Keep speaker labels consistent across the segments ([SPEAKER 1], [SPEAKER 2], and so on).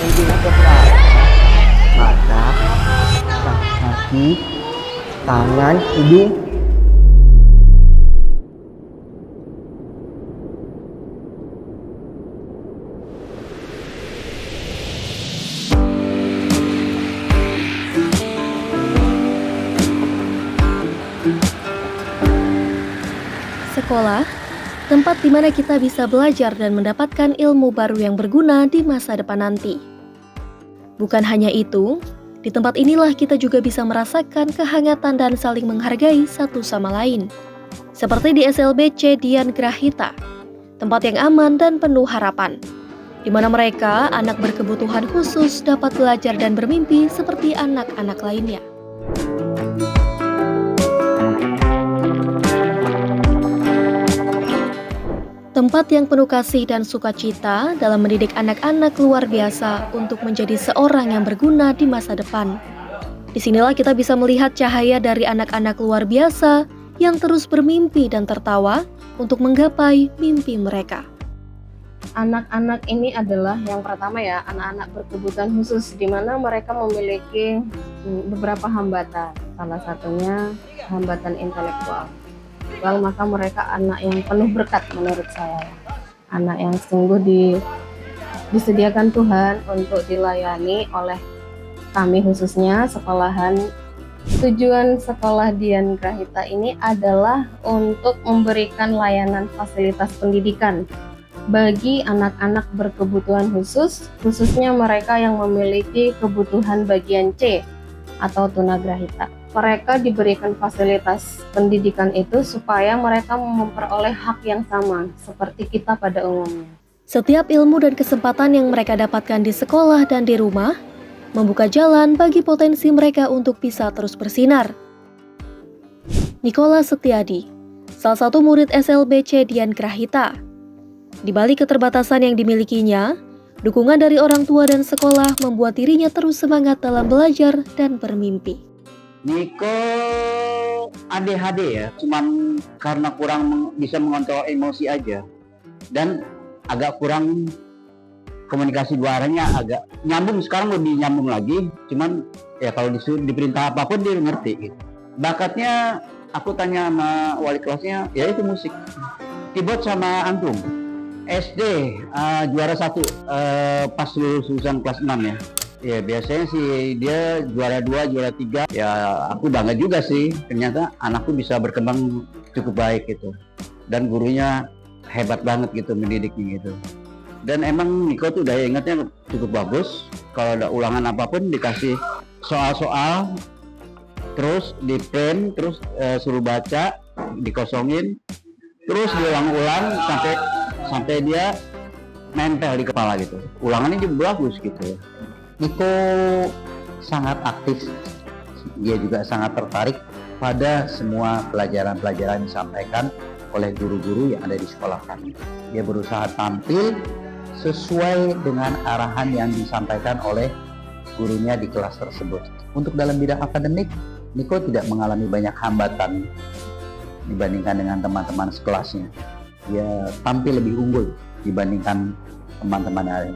[SPEAKER 1] menggunakan wajah, mata, kaki, tangan, hidung.
[SPEAKER 2] Sekolah, tempat di mana kita bisa belajar dan mendapatkan ilmu baru yang berguna di masa depan nanti. Bukan hanya itu, di tempat inilah kita juga bisa merasakan kehangatan dan saling menghargai satu sama lain. Seperti di SLBC Dian Grahita, tempat yang aman dan penuh harapan, di mana mereka, anak berkebutuhan khusus, dapat belajar dan bermimpi seperti anak-anak lainnya. Tempat yang penuh kasih dan sukacita dalam mendidik anak-anak luar biasa untuk menjadi seorang yang berguna di masa depan. Disinilah kita bisa melihat cahaya dari anak-anak luar biasa yang terus bermimpi dan tertawa untuk menggapai mimpi mereka.
[SPEAKER 3] Anak-anak ini adalah yang pertama ya, anak-anak berkebutuhan khusus di mana mereka memiliki beberapa hambatan. Salah satunya hambatan intelektual. Maka mereka anak yang penuh berkat menurut saya. Anak yang sungguh disediakan Tuhan untuk dilayani oleh kami khususnya sekolahan. Tujuan sekolah Dian Grahita ini adalah untuk memberikan layanan fasilitas pendidikan bagi anak-anak berkebutuhan khusus, khususnya mereka yang memiliki kebutuhan bagian C atau tunagrahita. Mereka diberikan fasilitas pendidikan itu supaya mereka memperoleh hak yang sama seperti kita pada umumnya.
[SPEAKER 2] Setiap ilmu dan kesempatan yang mereka dapatkan di sekolah dan di rumah membuka jalan bagi potensi mereka untuk bisa terus bersinar. Nikola Setiadi, salah satu murid SLBC Dian Grahita. Di balik keterbatasan yang dimilikinya, dukungan dari orang tua dan sekolah membuat dirinya terus semangat dalam belajar dan bermimpi.
[SPEAKER 4] Niko ADHD ya, cuman karena kurang bisa mengontrol emosi aja dan agak kurang komunikasi dua arahnya, agak nyambung, sekarang lebih nyambung lagi, cuman ya kalau disuruh diperintah apapun dia ngerti gitu. Bakatnya aku tanya sama wali kelasnya, ya itu musik, keyboard sama antum. SD juara 1 pas lulusan kelas 6 ya. Ya biasanya sih dia juara 2, juara 3. Ya aku bangga juga sih, ternyata anakku bisa berkembang cukup baik gitu. Dan gurunya hebat banget gitu mendidiknya gitu. Dan emang Niko tuh daya ingatnya cukup bagus. Kalau ada ulangan apapun dikasih soal-soal, terus di print, terus suruh baca, dikosongin, terus diulang-ulang sampai dia nempel di kepala gitu. Ulangannya juga bagus gitu. Niko sangat aktif, dia juga sangat tertarik pada semua pelajaran-pelajaran yang disampaikan oleh guru-guru yang ada di sekolah kami. Dia berusaha tampil sesuai dengan arahan yang disampaikan oleh gurunya di kelas tersebut. Untuk dalam bidang akademik, Niko tidak mengalami banyak hambatan dibandingkan dengan teman-teman sekelasnya. Dia tampil lebih unggul dibandingkan teman-teman yang ada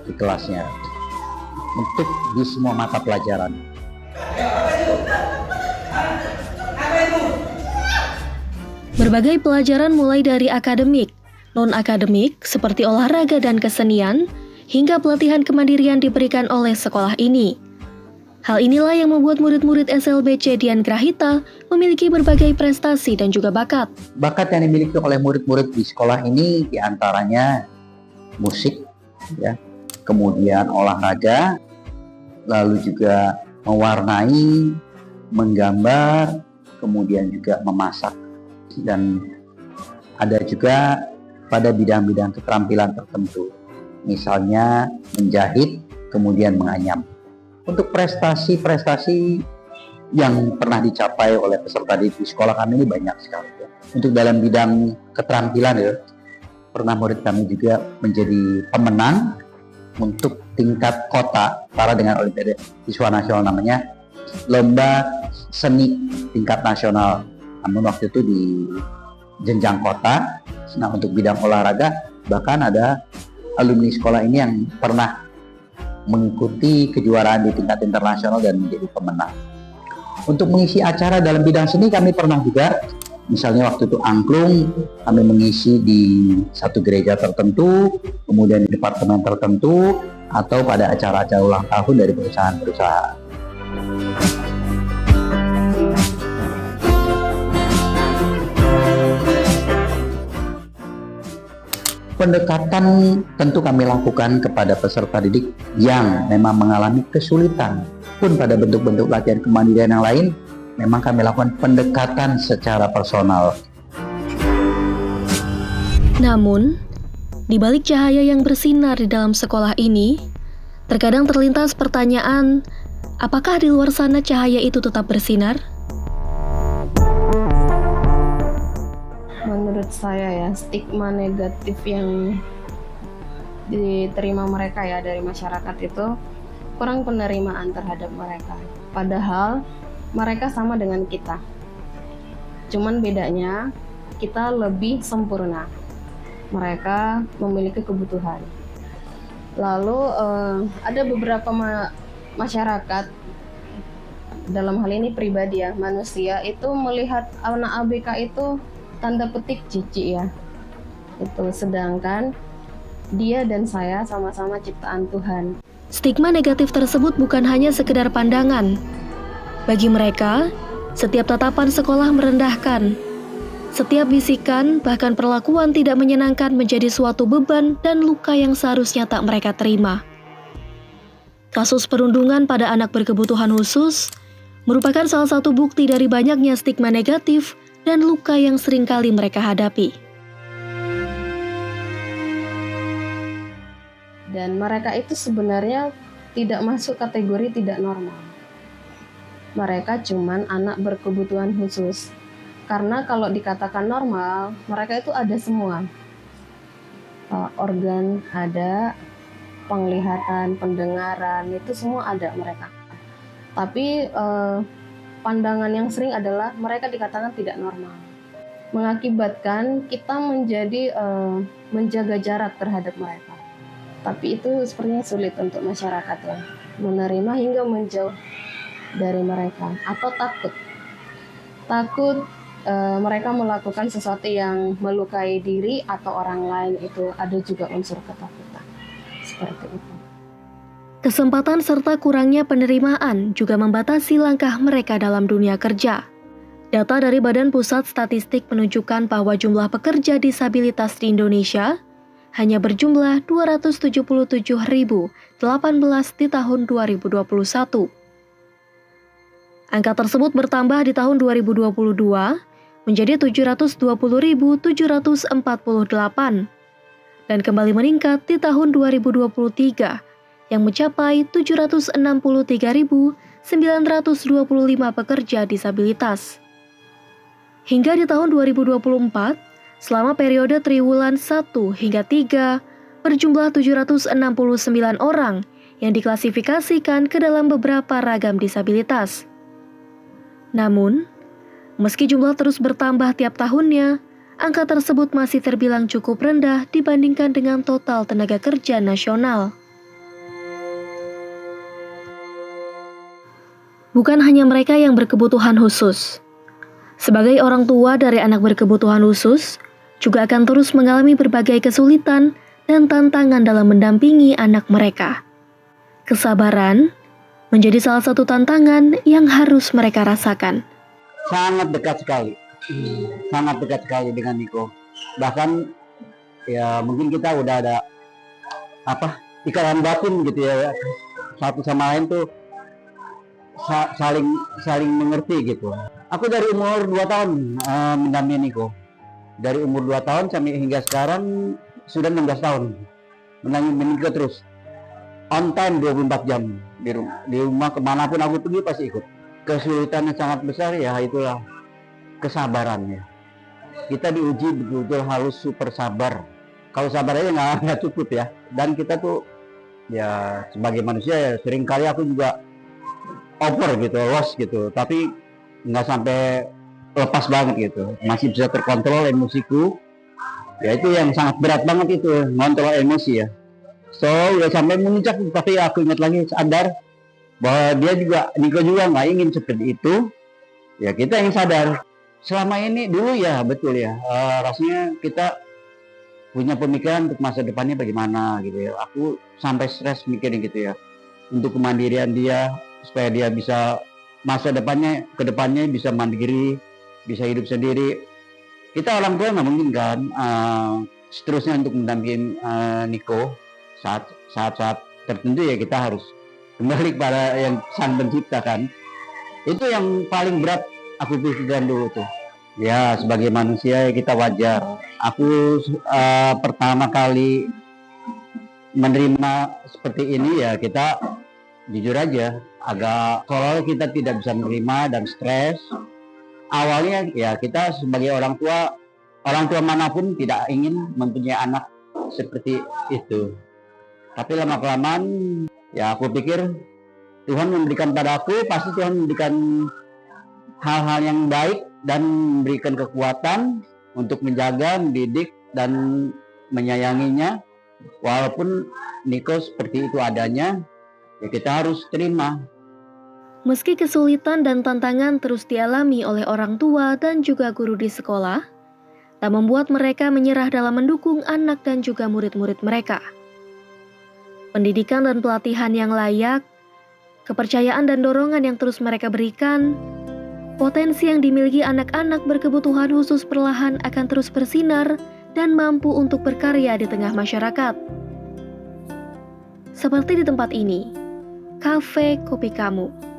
[SPEAKER 4] di kelasnya untuk di semua mata pelajaran.
[SPEAKER 2] Berbagai pelajaran mulai dari akademik, non-akademik seperti olahraga dan kesenian, hingga pelatihan kemandirian diberikan oleh sekolah ini. Hal inilah yang membuat murid-murid SLBC Dian Grahita memiliki berbagai prestasi dan juga bakat.
[SPEAKER 4] Bakat yang dimiliki oleh murid-murid di sekolah ini diantaranya musik, ya, kemudian olahraga, lalu juga mewarnai, menggambar, kemudian juga memasak. Dan ada juga pada bidang-bidang keterampilan tertentu, misalnya menjahit, kemudian menganyam. Untuk prestasi-prestasi yang pernah dicapai oleh peserta di sekolah kami ini banyak sekali ya. Untuk dalam bidang keterampilan ya, pernah murid kami juga menjadi pemenang untuk tingkat kota, setara dengan Olimpiade Siswa Nasional, namanya Lomba Seni Tingkat Nasional. Namun waktu itu di jenjang kota. Nah untuk bidang olahraga, bahkan ada alumni sekolah ini yang pernah mengikuti kejuaraan di tingkat internasional dan menjadi pemenang. Untuk mengisi acara dalam bidang seni kami pernah juga, misalnya waktu itu angklung, kami mengisi di satu gereja tertentu, kemudian di departemen tertentu, atau pada acara-acara ulang tahun dari perusahaan-perusahaan. Pendekatan tentu kami lakukan kepada peserta didik yang memang mengalami kesulitan. Pun pada bentuk-bentuk latihan kemandirian yang lain, memang kami lakukan pendekatan secara personal.
[SPEAKER 2] Namun, di balik cahaya yang bersinar di dalam sekolah ini, terkadang terlintas pertanyaan, apakah di luar sana cahaya itu tetap bersinar?
[SPEAKER 3] Menurut saya ya, stigma negatif yang diterima mereka ya dari masyarakat itu kurang penerimaan terhadap mereka. Padahal mereka sama dengan kita. Cuman bedanya kita lebih sempurna. Mereka memiliki kebutuhan. Lalu ada beberapa masyarakat, dalam hal ini pribadi ya, manusia itu melihat anak ABK itu tanda petik jijik ya. Itu sedangkan dia dan saya sama-sama ciptaan Tuhan.
[SPEAKER 2] Stigma negatif tersebut bukan hanya sekedar pandangan. Bagi mereka, setiap tatapan sekolah merendahkan. Setiap bisikan, bahkan perlakuan tidak menyenangkan menjadi suatu beban dan luka yang seharusnya tak mereka terima. Kasus perundungan pada anak berkebutuhan khusus merupakan salah satu bukti dari banyaknya stigma negatif dan luka yang seringkali mereka hadapi.
[SPEAKER 3] Dan mereka itu sebenarnya tidak masuk kategori tidak normal. Mereka cuman anak berkebutuhan khusus. Karena kalau dikatakan normal, mereka itu ada semua. Organ ada, penglihatan, pendengaran, itu semua ada mereka. Tapi pandangan yang sering adalah mereka dikatakan tidak normal. Mengakibatkan kita menjadi menjaga jarak terhadap mereka. Tapi itu sepertinya sulit untuk masyarakat ya, menerima hingga menjauh dari mereka atau takut mereka melakukan sesuatu yang melukai diri atau orang lain, itu ada juga unsur ketakutan seperti itu.
[SPEAKER 2] Kesempatan serta kurangnya penerimaan juga membatasi langkah mereka dalam dunia kerja. Data dari Badan Pusat Statistik menunjukkan bahwa jumlah pekerja disabilitas di Indonesia hanya berjumlah 277.018 di tahun 2021. Angka tersebut bertambah di tahun 2022 menjadi 720.748 dan kembali meningkat di tahun 2023 yang mencapai 763.925 pekerja disabilitas. Hingga di tahun 2024, selama periode triwulan 1 hingga 3, berjumlah 769 orang yang diklasifikasikan ke dalam beberapa ragam disabilitas. Namun, meski jumlah terus bertambah tiap tahunnya, angka tersebut masih terbilang cukup rendah dibandingkan dengan total tenaga kerja nasional. Bukan hanya mereka yang berkebutuhan khusus. Sebagai orang tua dari anak berkebutuhan khusus, juga akan terus mengalami berbagai kesulitan dan tantangan dalam mendampingi anak mereka. Kesabaran menjadi salah satu tantangan yang harus mereka rasakan.
[SPEAKER 4] Sangat dekat sekali dengan Niko. Bahkan ya mungkin kita udah ada ikatan batin gitu ya, satu sama lain tuh saling mengerti gitu. Aku dari umur 2 tahun mendampingi Niko. Dari umur 2 tahun sampai hingga sekarang sudah 16 tahun mendampingi Niko terus. On time 24 jam di rumah kemanapun aku pergi pasti ikut. Kesulitan yang sangat besar ya itulah kesabarannya. Kita diuji betul-betul harus super sabar. Kalau sabar aja nggak cukup ya. Dan kita tuh ya sebagai manusia ya seringkali aku juga over gitu, lost gitu. Tapi nggak sampai lepas banget gitu, masih bisa terkontrol emosiku. Ya itu yang sangat berat banget itu, ngontrol emosi ya. So udah sampai memuncak, tapi aku ingat lagi sadar bahwa dia juga, Niko juga nggak ingin seperti itu. Ya kita yang sadar. Selama ini dulu ya betul ya, rasanya kita punya pemikiran untuk masa depannya bagaimana gitu ya. Aku sampai stres mikirin gitu ya, untuk kemandirian dia, supaya dia bisa masa depannya, ke depannya bisa mandiri, bisa hidup sendiri. Kita orang tua nggak mungkin kan seterusnya untuk mendampingi Niko saat tertentu, ya kita harus kembali pada yang sang pencipta kan. Itu yang paling berat aku pikirkan dulu tuh. Ya sebagai manusia kita wajar. Aku pertama kali menerima seperti ini ya, kita jujur aja agak soalnya kita tidak bisa menerima dan stres. Awalnya ya kita sebagai orang tua manapun tidak ingin mempunyai anak seperti itu. Tapi lama-kelamaan ya aku pikir Tuhan memberikan padaku, pasti Tuhan memberikan hal-hal yang baik dan memberikan kekuatan untuk menjaga, mendidik, dan menyayanginya. Walaupun Niko seperti itu adanya, ya kita harus terima.
[SPEAKER 2] Meski kesulitan dan tantangan terus dialami oleh orang tua dan juga guru di sekolah, tak membuat mereka menyerah dalam mendukung anak dan juga murid-murid mereka. Pendidikan dan pelatihan yang layak, kepercayaan dan dorongan yang terus mereka berikan, potensi yang dimiliki anak-anak berkebutuhan khusus perlahan akan terus bersinar dan mampu untuk berkarya di tengah masyarakat. Seperti di tempat ini, Cafe Kopi Kamu.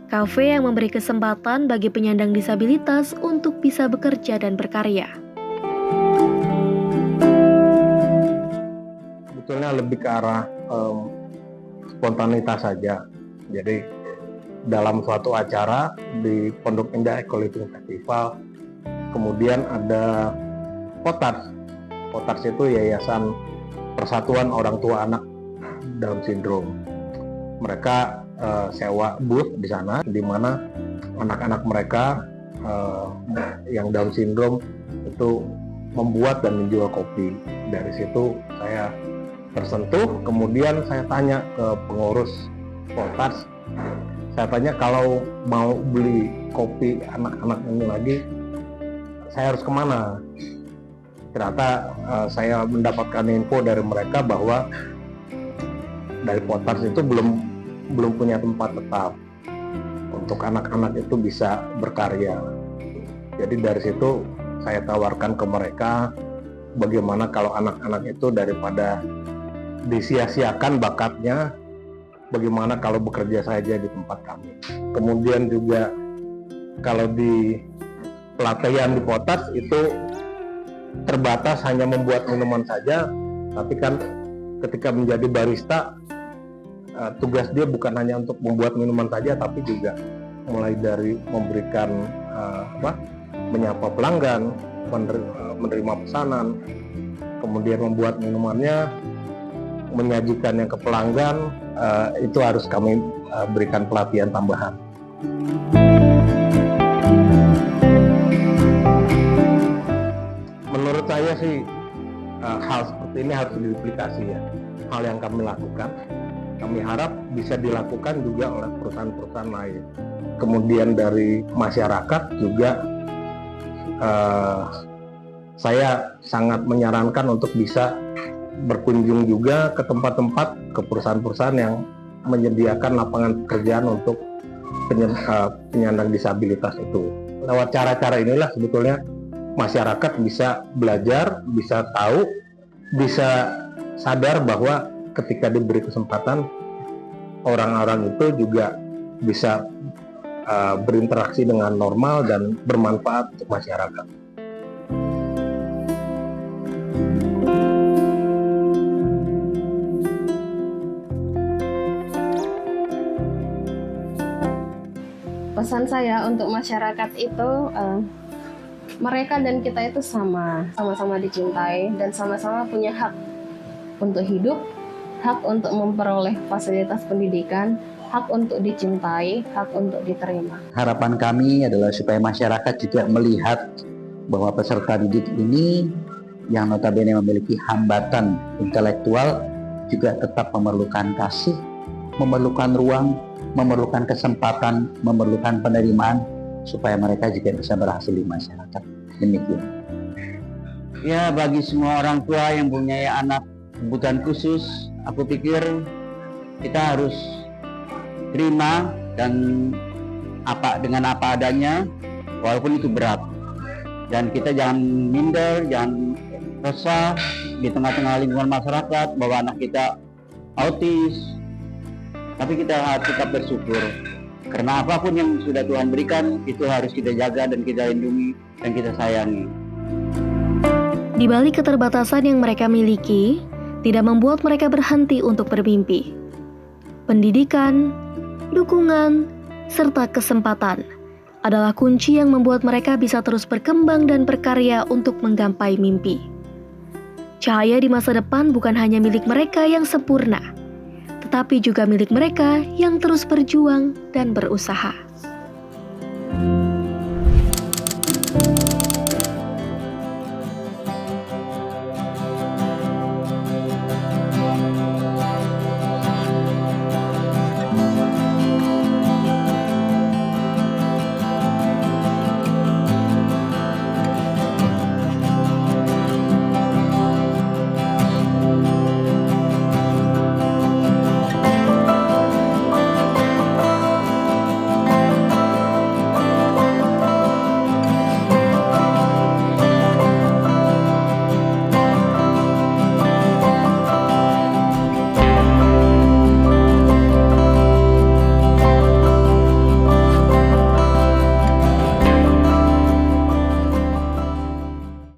[SPEAKER 2] Kafe yang memberi kesempatan bagi penyandang disabilitas untuk bisa bekerja dan berkarya.
[SPEAKER 5] Sebetulnya lebih ke arah spontanitas saja. Jadi dalam suatu acara di Pondok Indah Eco Living Festival, kemudian ada Potars. Potars itu Yayasan Persatuan Orang Tua Anak Down Syndrome. Mereka sewa booth di sana, di mana anak-anak mereka yang Down Syndrome itu membuat dan menjual kopi. Dari situ saya tersentuh, kemudian saya tanya ke pengurus Potars, saya tanya kalau mau beli kopi anak-anak ini lagi, saya harus kemana? Ternyata saya mendapatkan info dari mereka bahwa dari Potars itu belum punya tempat tetap untuk anak-anak itu bisa berkarya. Jadi dari situ saya tawarkan ke mereka, bagaimana kalau anak-anak itu daripada disia-siakan bakatnya, bagaimana kalau bekerja saja di tempat kami. Kemudian juga kalau di pelatihan di Potars itu terbatas hanya membuat minuman saja, tapi kan ketika menjadi barista, tugas dia bukan hanya untuk membuat minuman saja, tapi juga mulai dari memberikan menyapa pelanggan, menerima pesanan, kemudian membuat minumannya, menyajikannya ke pelanggan, itu harus kami berikan pelatihan tambahan. Menurut saya sih hal seperti ini harus diduplikasi ya. Hal yang kami lakukan, kami harap bisa dilakukan juga oleh perusahaan-perusahaan lain. Kemudian dari masyarakat juga saya sangat menyarankan untuk bisa berkunjung juga ke tempat-tempat, ke perusahaan-perusahaan yang menyediakan lapangan pekerjaan untuk penyandang disabilitas itu. Lewat cara-cara inilah sebetulnya masyarakat bisa belajar, bisa tahu, bisa sadar bahwa ketika diberi kesempatan, orang-orang itu juga bisa berinteraksi dengan normal dan bermanfaat untuk masyarakat.
[SPEAKER 3] Pesan saya untuk masyarakat itu, mereka dan kita itu sama-sama dicintai dan sama-sama punya hak untuk hidup, hak untuk memperoleh fasilitas pendidikan, hak untuk dicintai, hak untuk diterima.
[SPEAKER 4] Harapan kami adalah supaya masyarakat juga melihat bahwa peserta didik ini yang notabene memiliki hambatan intelektual juga tetap memerlukan kasih, memerlukan ruang, memerlukan kesempatan, memerlukan penerimaan supaya mereka juga bisa berhasil di masyarakat. Demikian. Ya, bagi semua orang tua yang punya anak kebutuhan khusus, aku pikir kita harus terima dan dengan apa adanya, walaupun itu berat. Dan kita jangan minder, jangan resah di tengah-tengah lingkungan masyarakat bahwa anak kita autis. Tapi kita harus tetap bersyukur, karena apapun yang sudah Tuhan berikan itu harus kita jaga dan kita lindungi dan kita sayangi.
[SPEAKER 2] Di balik keterbatasan yang mereka miliki, tidak membuat mereka berhenti untuk bermimpi. Pendidikan, dukungan, serta kesempatan adalah kunci yang membuat mereka bisa terus berkembang dan berkarya untuk menggapai mimpi. Cahaya di masa depan bukan hanya milik mereka yang sempurna, tetapi juga milik mereka yang terus berjuang dan berusaha.